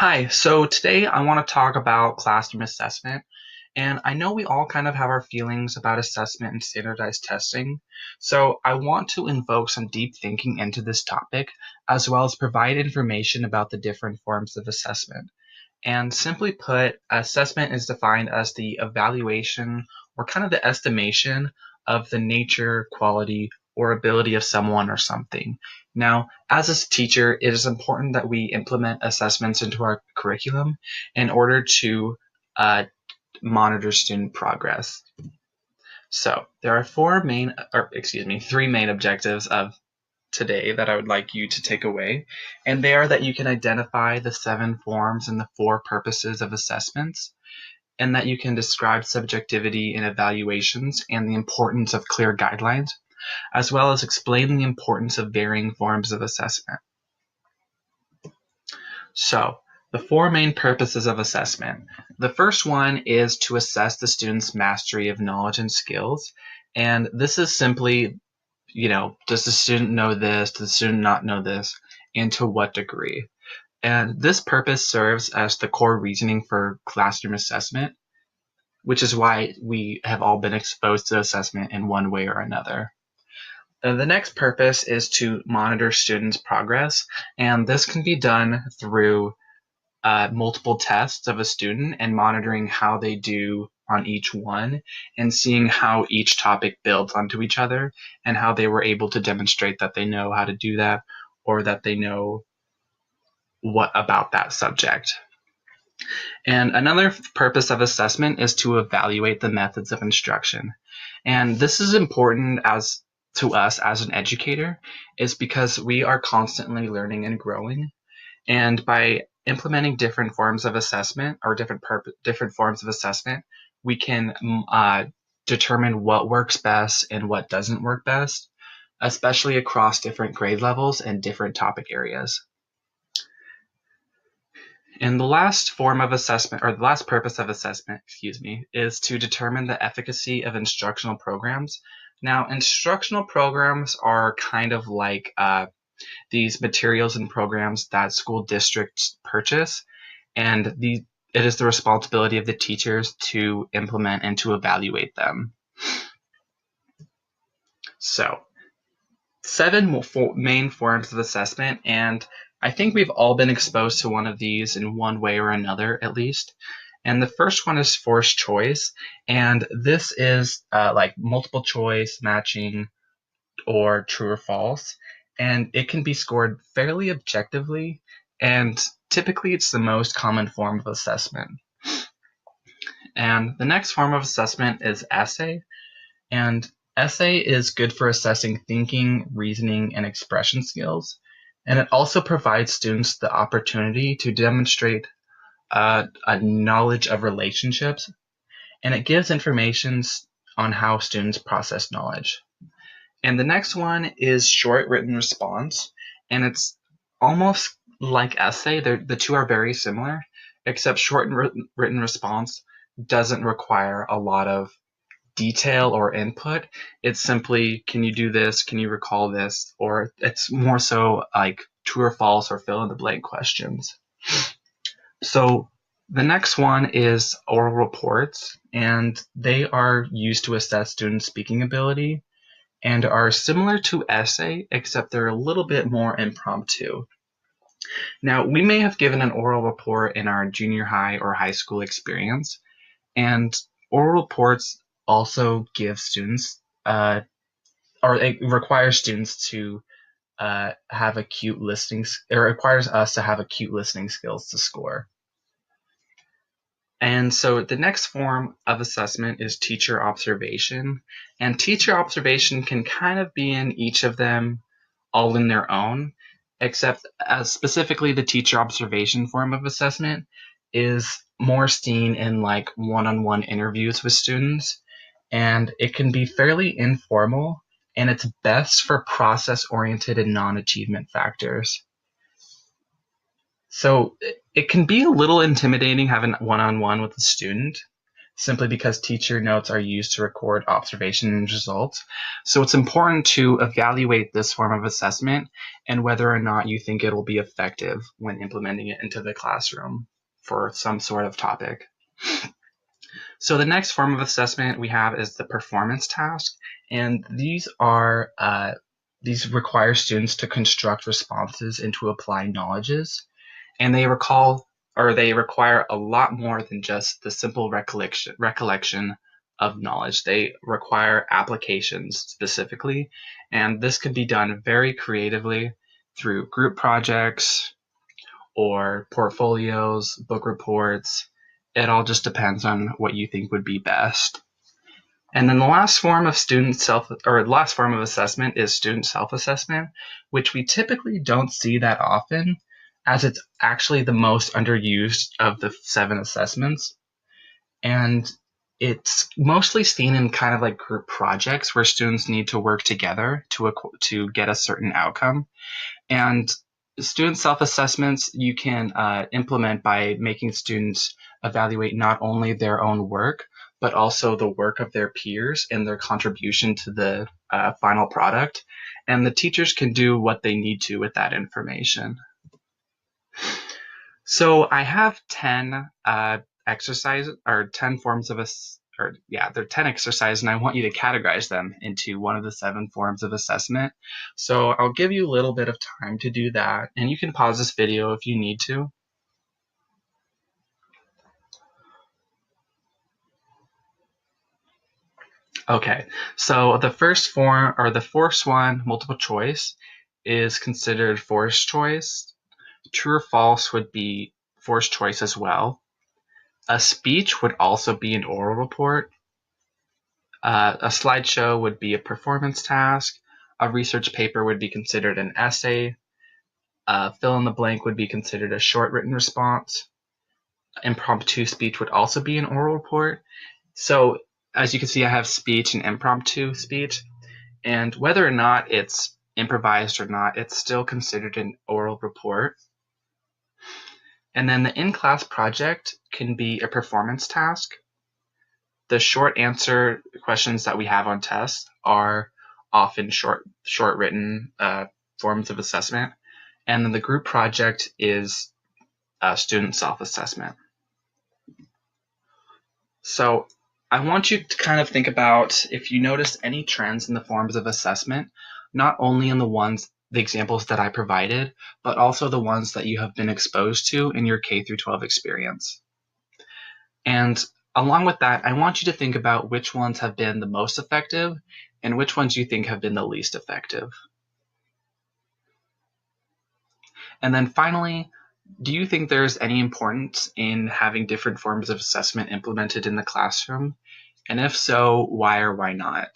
Hi, so today I want to talk about classroom assessment. And I know we all kind of have our feelings about assessment and standardized testing. So I want to invoke some deep thinking into this topic, as well as provide information about the different forms of assessment. And simply put, assessment is defined as the evaluation or kind of the estimation of the nature, quality, or ability of someone or something. Now, as a teacher, it is important that we implement assessments into our curriculum in order to uh, monitor student progress. So there are three main objectives of today that I would like you to take away, and they are that you can identify the seven forms and the four purposes of assessments, and that you can describe subjectivity in evaluations and the importance of clear guidelines, as well as explain the importance of varying forms of assessment. So, the four main purposes of assessment. The first one is to assess the student's mastery of knowledge and skills, and this is simply does the student know this? Does the student not know this? And to what degree? And this purpose serves as the core reasoning for classroom assessment, which is why we have all been exposed to assessment in one way or another. The next purpose is to monitor students' progress, and this can be done through multiple tests of a student and monitoring how they do on each one and seeing how each topic builds onto each other and how they were able to demonstrate that they know how to do that or that they know what about that subject. And another purpose of assessment is to evaluate the methods of instruction. And this is important as to us as an educator is because we are constantly learning and growing. And by implementing different forms of assessment or different forms of assessment, we can determine what works best and what doesn't work best, especially across different grade levels and different topic areas. And the last form of assessment, or the last purpose of assessment, is to determine the efficacy of instructional programs. Now, instructional programs are kind of like these materials and programs that school districts purchase, and it is the responsibility of the teachers to implement and to evaluate them. So, seven main forms of assessment, and I think we've all been exposed to one of these in one way or another, at least. And the first one is forced choice, and this is like multiple choice, matching, or true or false, and it can be scored fairly objectively, and typically it's the most common form of assessment. And the next form of assessment is essay, and essay is good for assessing thinking, reasoning, and expression skills, and it also provides students the opportunity to demonstrate a knowledge of relationships, and it gives information on how students process knowledge. And the next one is short written response, and it's almost like essay. The two are very similar, except short written response doesn't require a lot of detail or input. It's simply, can you do this? Can you recall this? Or it's more so like true or false or fill in the blank questions. So the next one is oral reports, and they are used to assess student speaking ability and are similar to essay, except they're a little bit more impromptu. Now, we may have given an oral report in our junior high or high school experience, and oral reports also give students, or it requires students to have acute listening, or it requires us to have acute listening skills to score. And so the next form of assessment is teacher observation. And teacher observation can kind of be in each of them all in their own, except as specifically the teacher observation form of assessment is more seen in like one-on-one interviews with students. And it can be fairly informal, and it's best for process-oriented and non-achievement factors. So it can be a little intimidating having one-on-one with a student. simply because teacher notes are used to record observation and results. So it's important to evaluate this form of assessment and whether or not you think it'll be effective when implementing it into the classroom for some sort of topic. So the next form of assessment we have is the performance task, and these require students to construct responses and to apply knowledges, and they require a lot more than just the simple recollection of knowledge. They require applications specifically, and this can be done very creatively through group projects or portfolios, book reports. It all just depends on what you think would be best. And then the last form of assessment is student self-assessment, which we typically don't see that often, as it's actually the most underused of the 7 assessments. And it's mostly seen in kind of like group projects where students need to work together to get a certain outcome. And student self-assessments you can implement by making students evaluate not only their own work, but also the work of their peers and their contribution to the final product. And the teachers can do what they need to with that information. So I have 10 exercises, or 10 forms of they're 10 exercises, and I want you to categorize them into one of the 7 forms of assessment. So I'll give you a little bit of time to do that, and you can pause this video if you need to. Okay, so the first form, or the first one, multiple choice, is considered forced choice. True or false would be forced choice as well. A speech would also be an oral report. A slideshow would be a performance task. A research paper would be considered an essay. Fill in the blank would be considered a short written response. Impromptu speech would also be an oral report. So as you can see, I have speech and impromptu speech. And whether or not it's improvised or not, it's still considered an oral report. And then the in-class project can be a performance task. The short answer questions that we have on tests are often short written forms of assessment. And then the group project is student self-assessment. So I want you to kind of think about if you notice any trends in the forms of assessment, not only in the examples that I provided, but also the ones that you have been exposed to in your K through 12 experience. And along with that, I want you to think about which ones have been the most effective and which ones you think have been the least effective. And then finally, do you think there's any importance in having different forms of assessment implemented in the classroom? And if so, why or why not?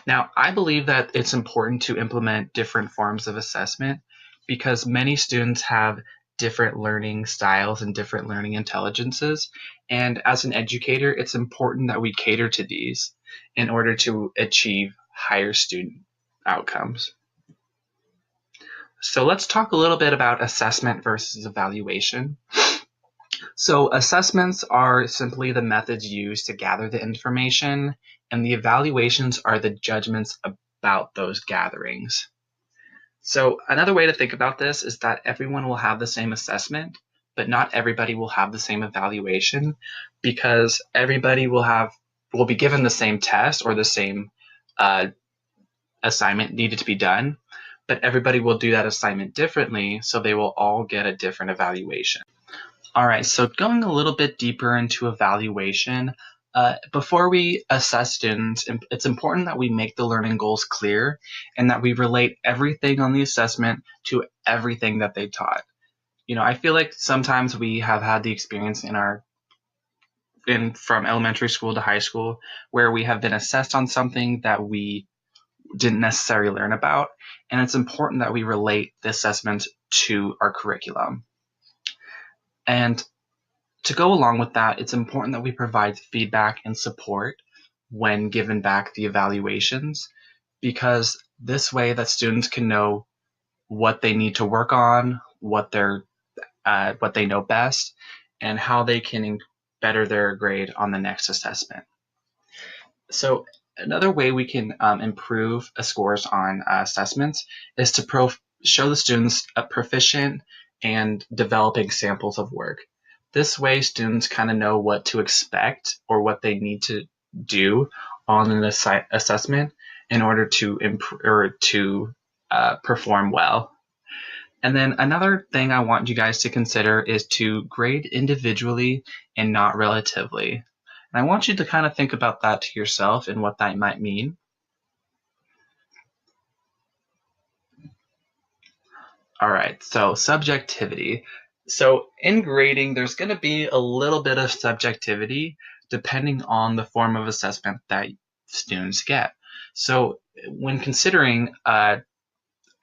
Now, I believe that it's important to implement different forms of assessment because many students have different learning styles and different learning intelligences. And as an educator, it's important that we cater to these in order to achieve higher student outcomes. So let's talk a little bit about assessment versus evaluation. So assessments are simply the methods used to gather the information, and the evaluations are the judgments about those gatherings. So another way to think about this is that everyone will have the same assessment, but not everybody will have the same evaluation because everybody will be given the same test or the same assignment needed to be done, but everybody will do that assignment differently, so they will all get a different evaluation. All right, so going a little bit deeper into evaluation, before we assess students, it's important that we make the learning goals clear and that we relate everything on the assessment to everything that they taught. You know, I feel like sometimes we have had the experience from elementary school to high school where we have been assessed on something that we didn't necessarily learn about, and it's important that we relate the assessment to our curriculum. And to go along with that, it's important that we provide feedback and support when given back the evaluations, because this way that students can know what they need to work on, what they know best, and how they can better their grade on the next assessment. So another way we can improve scores on assessments is to show the students a proficient and developing samples of work. This way students kind of know what to expect or what they need to do on an assessment in order to improve or to perform well. And then another thing I want you guys to consider is to grade individually and not relatively. And I want you to kind of think about that to yourself and what that might mean. All right, so subjectivity. So in grading, there's going to be a little bit of subjectivity depending on the form of assessment that students get. So when considering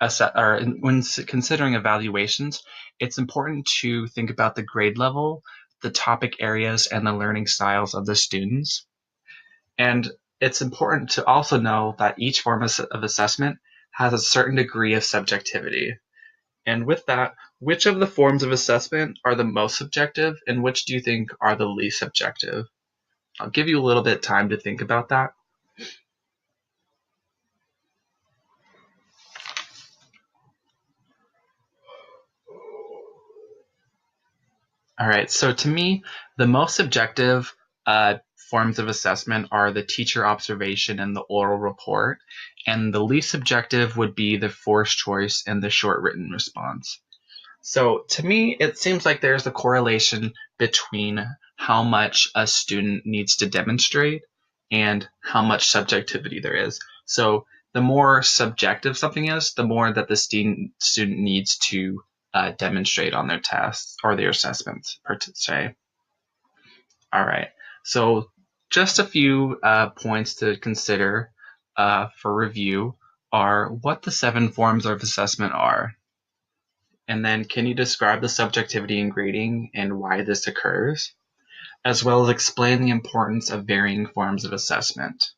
when considering evaluations, it's important to think about the grade level, the topic areas, and the learning styles of the students. And it's important to also know that each form of assessment has a certain degree of subjectivity. And with that, which of the forms of assessment are the most subjective and which do you think are the least subjective? I'll give you a little bit of time to think about that. All right, so to me, the most subjective forms of assessment are the teacher observation and the oral report, and the least subjective would be the forced choice and the short written response. So to me, it seems like there's a correlation between how much a student needs to demonstrate and how much subjectivity there is. So the more subjective something is, the more that the student needs to demonstrate on their tests or their assessments, per se. All right, so just a few points to consider for review are what the 7 forms of assessment are. And then can you describe the subjectivity in grading and why this occurs, as well as explain the importance of varying forms of assessment.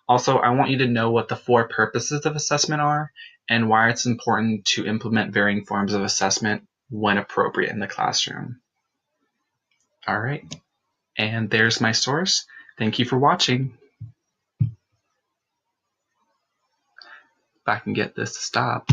Also, I want you to know what the 4 purposes of assessment are and why it's important to implement varying forms of assessment when appropriate in the classroom. All right, and there's my source. Thank you for watching. If I can get this to stop.